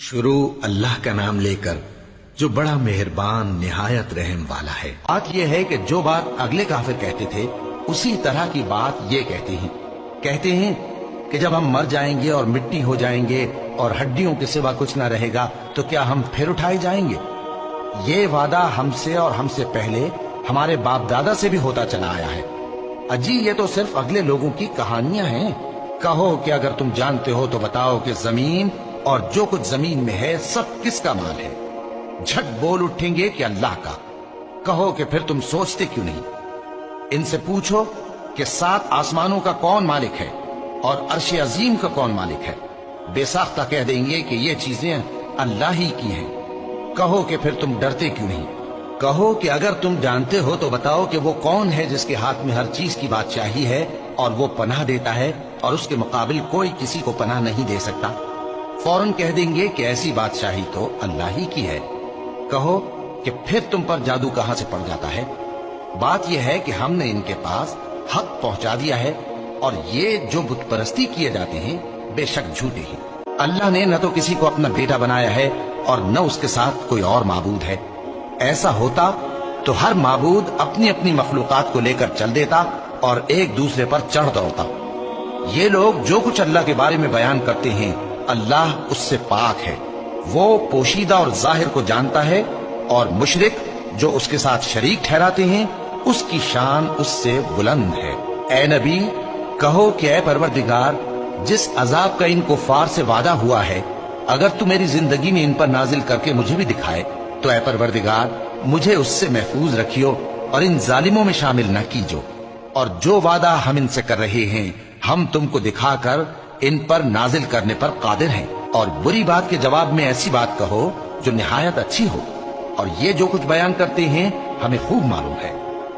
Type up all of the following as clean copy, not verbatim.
شروع اللہ کا نام لے کر جو بڑا مہربان نہایت رحم والا ہے۔ بات یہ ہے کہ جو بات اگلے کافر کہتے تھے اسی طرح کی بات یہ کہتے ہیں کہ جب ہم مر جائیں گے اور مٹی ہو جائیں گے اور ہڈیوں کے سوا کچھ نہ رہے گا تو کیا ہم پھر اٹھائے جائیں گے؟ یہ وعدہ ہم سے اور ہم سے پہلے ہمارے باپ دادا سے بھی ہوتا چلا آیا ہے۔ اجی یہ تو صرف اگلے لوگوں کی کہانیاں ہیں۔ کہو کہ اگر تم جانتے ہو تو بتاؤ کہ زمین اور جو کچھ زمین میں ہے سب کس کا مال ہے؟ جھٹ بول اٹھیں گے کہ اللہ کا۔ کہو کہ پھر تم سوچتے کیوں نہیں؟ ان سے پوچھو کہ 7 آسمانوں کا کون مالک ہے اور عرش عظیم کا کون مالک ہے؟ بے ساختہ کہہ دیں گے کہ یہ چیزیں اللہ ہی کی ہیں۔ کہو کہ پھر تم ڈرتے کیوں نہیں؟ کہو کہ اگر تم جانتے ہو تو بتاؤ کہ وہ کون ہے جس کے ہاتھ میں ہر چیز کی بادشاہی ہے اور وہ پناہ دیتا ہے اور اس کے مقابل کوئی کسی کو پناہ نہیں دے سکتا؟ فوراً کہہ دیں گے کہ ایسی بادشاہی تو اللہ ہی کی ہے۔ کہو کہ پھر تم پر جادو کہاں سے پڑ جاتا ہے؟ بات یہ ہے کہ ہم نے ان کے پاس حق پہنچا دیا ہے اور یہ جو بت پرستی کیے جاتے ہیں بے شک جھوٹے ہیں۔ اللہ نے نہ تو کسی کو اپنا بیٹا بنایا ہے اور نہ اس کے ساتھ کوئی اور معبود ہے۔ ایسا ہوتا تو ہر معبود اپنی اپنی مخلوقات کو لے کر چل دیتا اور ایک دوسرے پر چڑھ دوڑتا۔ یہ لوگ جو کچھ اللہ کے بارے میں بیان کرتے ہیں اللہ اس سے پاک ہے، وہ پوشیدہ اور ظاہر کو جانتا ہے، اور مشرک جو اس کے ساتھ شریک ٹھہراتے ہیں اس کی شان اس سے بلند ہے۔ اے نبی کہو کہ اے پروردگار جس عذاب کا ان کفار سے وعدہ ہوا ہے اگر تو میری زندگی میں ان پر نازل کر کے مجھے بھی دکھائے تو اے پروردگار مجھے اس سے محفوظ رکھیو اور ان ظالموں میں شامل نہ کیجو، اور جو وعدہ ہم ان سے کر رہے ہیں ہم تم کو دکھا کر ان پر نازل کرنے پر قادر ہیں۔ اور بری بات کے جواب میں ایسی بات کہو جو نہایت اچھی ہو، اور یہ جو کچھ بیان کرتے ہیں ہمیں خوب معلوم ہے۔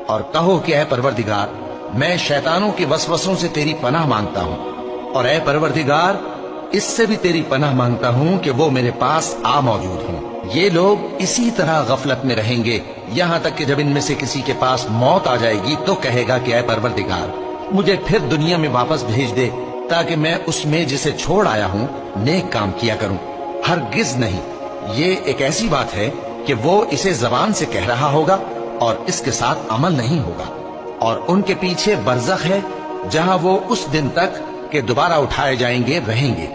اور کہو کہ اے پروردگار میں شیطانوں کے وسوسوں سے تیری پناہ مانگتا ہوں، اور اے پروردگار اس سے بھی تیری پناہ مانگتا ہوں کہ وہ میرے پاس آ موجود ہوں۔ یہ لوگ اسی طرح غفلت میں رہیں گے یہاں تک کہ جب ان میں سے کسی کے پاس موت آ جائے گی تو کہے گا کہ اے پروردگار مجھے پھر دنیا میں واپس بھیج دے تاکہ میں اس میں جسے چھوڑ آیا ہوں نیک کام کیا کروں۔ ہرگز نہیں، یہ ایک ایسی بات ہے کہ وہ اسے زبان سے کہہ رہا ہوگا اور اس کے ساتھ عمل نہیں ہوگا، اور ان کے پیچھے برزخ ہے جہاں وہ اس دن تک کہ دوبارہ اٹھائے جائیں گے رہیں گے۔